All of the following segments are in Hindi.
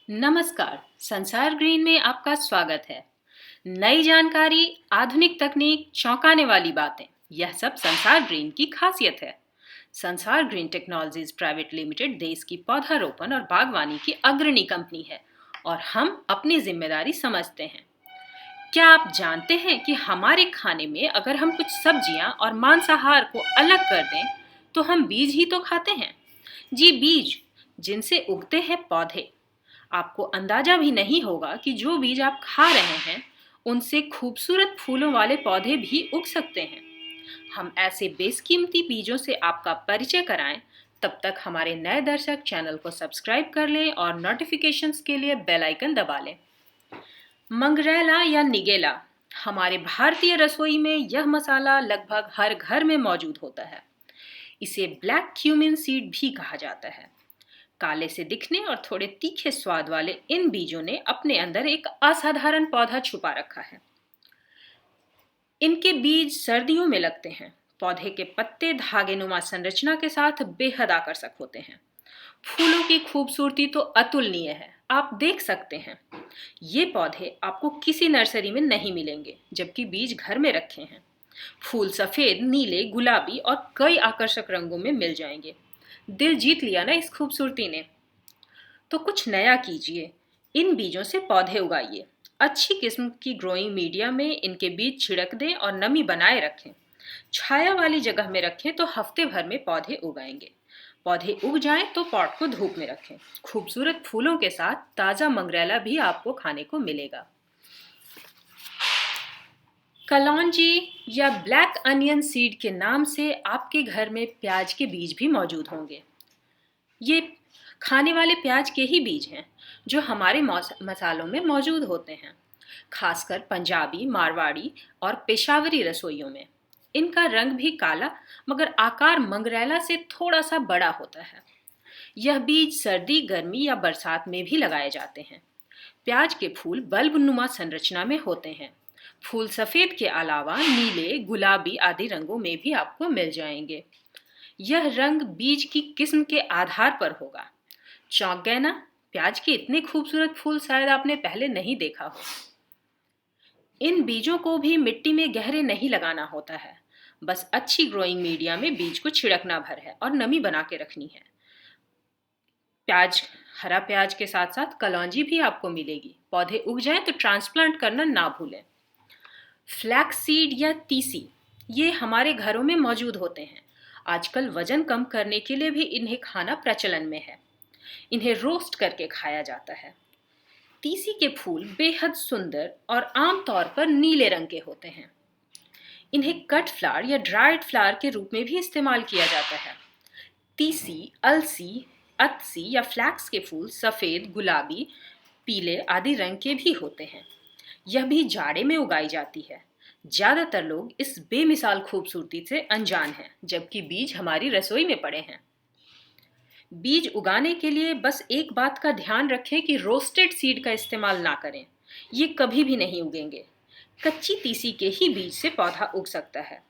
नमस्कार, संसार ग्रीन में आपका स्वागत है। नई जानकारी, आधुनिक तकनीक, चौंकाने वाली बातें, यह सब संसार ग्रीन की खासियत है। संसार ग्रीन टेक्नोलॉजीज प्राइवेट लिमिटेड देश की पौधारोपण और बागवानी की अग्रणी कंपनी है और हम अपनी जिम्मेदारी समझते हैं। क्या आप जानते हैं कि हमारे खाने में अगर हम कुछ सब्जियां और मांसाहार को अलग कर दें, तो हम बीज ही तो खाते हैं। जी, बीज, जिनसे उगते हैं पौधे। आपको अंदाजा भी नहीं होगा कि जो बीज आप खा रहे हैं, उनसे खूबसूरत फूलों वाले पौधे भी उग सकते हैं। हम ऐसे बेशकीमती बीजों से आपका परिचय कराएं। तब तक हमारे नए दर्शक चैनल को सब्सक्राइब कर लें और नोटिफिकेशंस के लिए बेल आइकन दबा लें। मंगरेला या निगेला, हमारे भारतीय रसोई में यह मसाला लगभग हर घर में मौजूद होता है। इसे ब्लैक क्यूमिन सीड भी कहा जाता है। काले से दिखने और थोड़े तीखे स्वाद वाले इन बीजों ने अपने अंदर एक असाधारण पौधा छुपा रखा है। इनके बीज सर्दियों में लगते हैं। पौधे के पत्ते धागेनुमा संरचना के साथ बेहद आकर्षक होते हैं। फूलों की खूबसूरती तो अतुलनीय है, आप देख सकते हैं। ये पौधे आपको किसी नर्सरी में नहीं मिलेंगे, जबकि बीज घर में रखे हैं। फूल सफेद, नीले, गुलाबी और कई आकर्षक रंगों में मिल जाएंगे। दिल जीत लिया ना इस खूबसूरती ने। तो कुछ नया कीजिए, इन बीजों से पौधे उगाइए। अच्छी किस्म की ग्रोइंग मीडिया में इनके बीज छिड़क दें और नमी बनाए रखें। छाया वाली जगह में रखें तो हफ्ते भर में पौधे उगाएंगे। पौधे उग जाएं तो पॉट को धूप में रखें। खूबसूरत फूलों के साथ ताज़ा मंगरेला भी आपको खाने को मिलेगा। कलौंजी या ब्लैक अनियन सीड के नाम से आपके घर में प्याज के बीज भी मौजूद होंगे। ये खाने वाले प्याज के ही बीज हैं जो हमारे मसालों में मौजूद होते हैं, खासकर पंजाबी, मारवाड़ी और पेशावरी रसोइयों में। इनका रंग भी काला, मगर आकार मंगरेला से थोड़ा सा बड़ा होता है। यह बीज सर्दी, गर्मी या बरसात में भी लगाए जाते हैं। प्याज के फूल बल्ब नुमा संरचना में होते हैं। फूल सफेद के अलावा नीले, गुलाबी आदि रंगों में भी आपको मिल जाएंगे। यह रंग बीज की किस्म के आधार पर होगा। चौंक गए ना? प्याज के इतने खूबसूरत फूल शायद आपने पहले नहीं देखा हो। इन बीजों को भी मिट्टी में गहरे नहीं लगाना होता है। बस अच्छी ग्रोइंग मीडिया में बीज को छिड़कना भर है और नमी बना के रखनी है। प्याज, हरा प्याज के साथ साथ कलौंजी भी आपको मिलेगी। पौधे उग जाएं तो ट्रांसप्लांट करना ना भूलें। फ्लैक्स सीड या तीसी, ये हमारे घरों में मौजूद होते हैं। आजकल वजन कम करने के लिए भी इन्हें खाना प्रचलन में है। इन्हें रोस्ट करके खाया जाता है। तीसी के फूल बेहद सुंदर और आमतौर पर नीले रंग के होते हैं। इन्हें कट फ्लावर या ड्राइड फ्लावर के रूप में भी इस्तेमाल किया जाता है। तीसी, अलसी, अतसी या फ्लैक्स के फूल सफ़ेद, गुलाबी, पीले आदि रंग के भी होते हैं। यह भी जाड़े में उगाई जाती है। ज़्यादातर लोग इस बेमिसाल खूबसूरती से अनजान हैं, जबकि बीज हमारी रसोई में पड़े हैं। बीज उगाने के लिए बस एक बात का ध्यान रखें कि रोस्टेड सीड का इस्तेमाल ना करें। ये कभी भी नहीं उगेंगे। कच्ची तीसी के ही बीज से पौधा उग सकता है।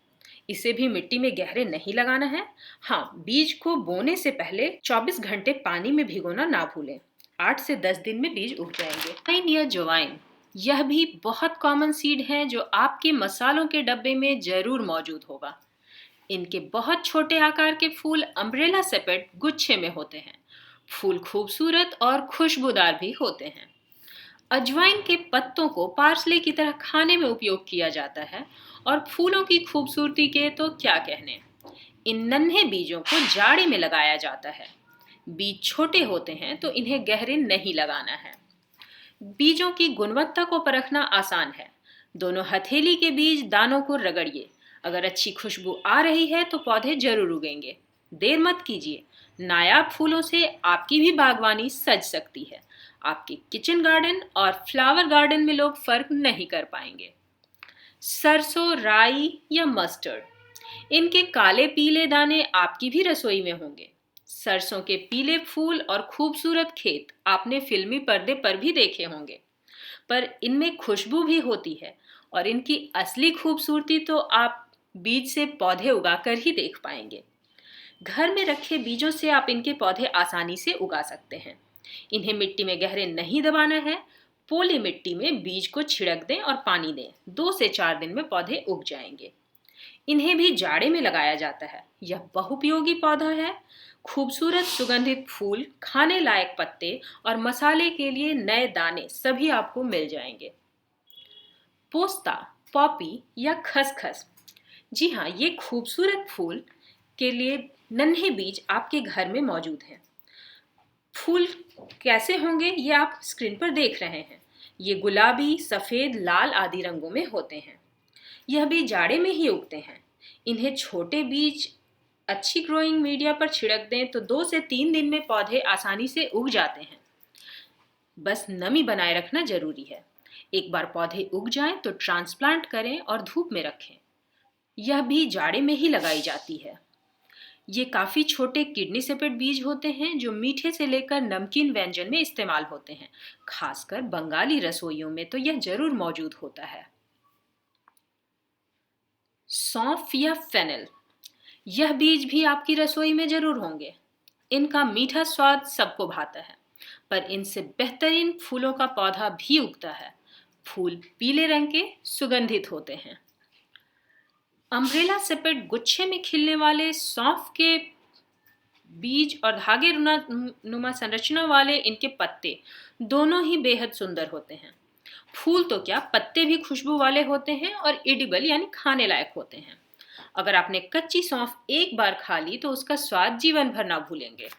इसे भी मिट्टी में गहरे नहीं लगाना है। हाँ, बीज को बोने से पहले 24 घंटे पानी में भिगोना ना भूलें। 8 से 10 दिन में बीज उग जाएंगे। अजवाइन या जवाइन, यह भी बहुत कॉमन सीड है जो आपके मसालों के डब्बे में जरूर मौजूद होगा। इनके बहुत छोटे आकार के फूल अम्ब्रेला सेपेट गुच्छे में होते हैं। फूल खूबसूरत और खुशबूदार भी होते हैं। अजवाइन के पत्तों को पार्सले की तरह खाने में उपयोग किया जाता है और फूलों की खूबसूरती के तो क्या कहने। इन नन्हे बीजों को जाड़े में लगाया जाता है। बीज छोटे होते हैं तो इन्हें गहरे नहीं लगाना है। बीजों की गुणवत्ता को परखना आसान है। दोनों हथेली के बीज दानों को रगड़िए। अगर अच्छी खुशबू आ रही है तो पौधे जरूर उगेंगे। देर मत कीजिए, नायाब फूलों से आपकी भी बागवानी सज सकती है। आपके किचन गार्डन और फ्लावर गार्डन में लोग फर्क नहीं कर पाएंगे। सरसों, राई या मस्टर्ड, इनके काले पीले दाने आपकी भी रसोई में होंगे। सरसों के पीले फूल और खूबसूरत खेत आपने फिल्मी पर्दे पर भी देखे होंगे, पर इनमें खुशबू भी होती है और इनकी असली खूबसूरती तो आप बीज से पौधे उगाकर ही देख पाएंगे। घर में रखे बीजों से आप इनके पौधे आसानी से उगा सकते हैं। इन्हें मिट्टी में गहरे नहीं दबाना है। पोली मिट्टी में बीज को छिड़क दें और पानी दें। 2 से 4 दिन में पौधे उग जाएंगे। इन्हें भी जाड़े में लगाया जाता है। यह बहुपयोगी पौधा है। खूबसूरत सुगंधित फूल, खाने लायक पत्ते और मसाले के लिए नए दाने सभी आपको मिल जाएंगे। पोस्ता, पॉपी या खसखस, जी हाँ, ये खूबसूरत फूल के लिए नन्हे बीज आपके घर में मौजूद हैं। फूल कैसे होंगे ये आप स्क्रीन पर देख रहे हैं। ये गुलाबी, सफ़ेद, लाल आदि रंगों में होते हैं। यह भी जाड़े में ही उगते हैं। इन्हें छोटे बीज अच्छी ग्रोइंग मीडिया पर छिड़क दें तो 2 से 3 दिन में पौधे आसानी से उग जाते हैं। बस नमी बनाए रखना जरूरी है। एक बार पौधे उग जाएं तो ट्रांसप्लांट करें और धूप में रखें। यह भी जाड़े में ही लगाई जाती है। ये काफ़ी छोटे किडनी सेपेट बीज होते हैं जो मीठे से लेकर नमकीन व्यंजन में इस्तेमाल होते हैं। खासकर बंगाली रसोइयों में तो यह जरूर मौजूद होता है। सौंफ या फेनल, यह बीज भी आपकी रसोई में जरूर होंगे। इनका मीठा स्वाद सबको भाता है, पर इनसे बेहतरीन फूलों का पौधा भी उगता है। फूल पीले रंग के सुगंधित होते हैं। अम्ब्रेला सेपेट गुच्छे में खिलने वाले सौंफ के बीज और धागे नुमा संरचना वाले इनके पत्ते दोनों ही बेहद सुंदर होते हैं। फूल तो क्या, पत्ते भी खुशबू वाले होते हैं और एडिबल यानी खाने लायक होते हैं। अगर आपने कच्ची सौंफ एक बार खा ली तो उसका स्वाद जीवन भर ना भूलेंगे।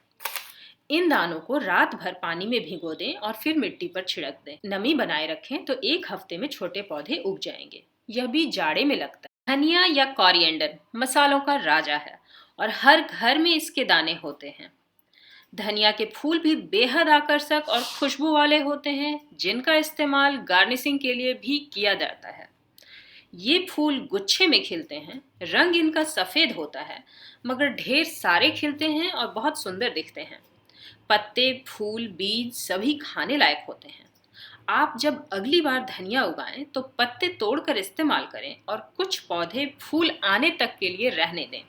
इन दानों को रात भर पानी में भिगो दें और फिर मिट्टी पर छिड़क दें। नमी बनाए रखें तो 1 हफ्ते में छोटे पौधे उग जाएंगे। यह भी जाड़े में लगता है। धनिया या कोरिएंडर मसालों का राजा है और हर घर में इसके दाने होते हैं। धनिया के फूल भी बेहद आकर्षक और खुशबू वाले होते हैं, जिनका इस्तेमाल गार्निशिंग के लिए भी किया जाता है। ये फूल गुच्छे में खिलते हैं। रंग इनका सफ़ेद होता है, मगर ढेर सारे खिलते हैं और बहुत सुंदर दिखते हैं। पत्ते, फूल, बीज सभी खाने लायक होते हैं। आप जब अगली बार धनिया उगाएं तो पत्ते तोड़कर इस्तेमाल करें और कुछ पौधे फूल आने तक के लिए रहने दें।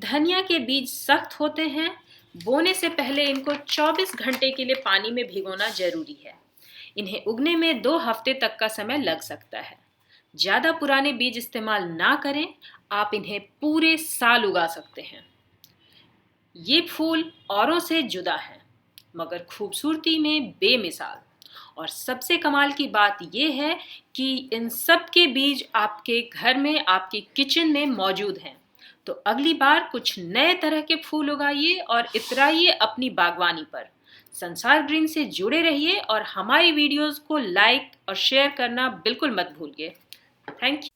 धनिया के बीज सख्त होते हैं। बोने से पहले इनको 24 घंटे के लिए पानी में भिगोना जरूरी है। इन्हें उगने में 2 हफ्ते तक का समय लग सकता है। ज़्यादा पुराने बीज इस्तेमाल ना करें। आप इन्हें पूरे साल उगा सकते हैं। ये फूल औरों से जुदा हैं, मगर खूबसूरती में बेमिसाल। और सबसे कमाल की बात यह है कि इन सब के बीज आपके घर में, आपके किचन में मौजूद हैं। तो अगली बार कुछ नए तरह के फूल उगाइए और इतराइए अपनी बागवानी पर। संसार ग्रीन से जुड़े रहिए और हमारी वीडियोस को लाइक और शेयर करना बिल्कुल मत भूलिए। Thank you.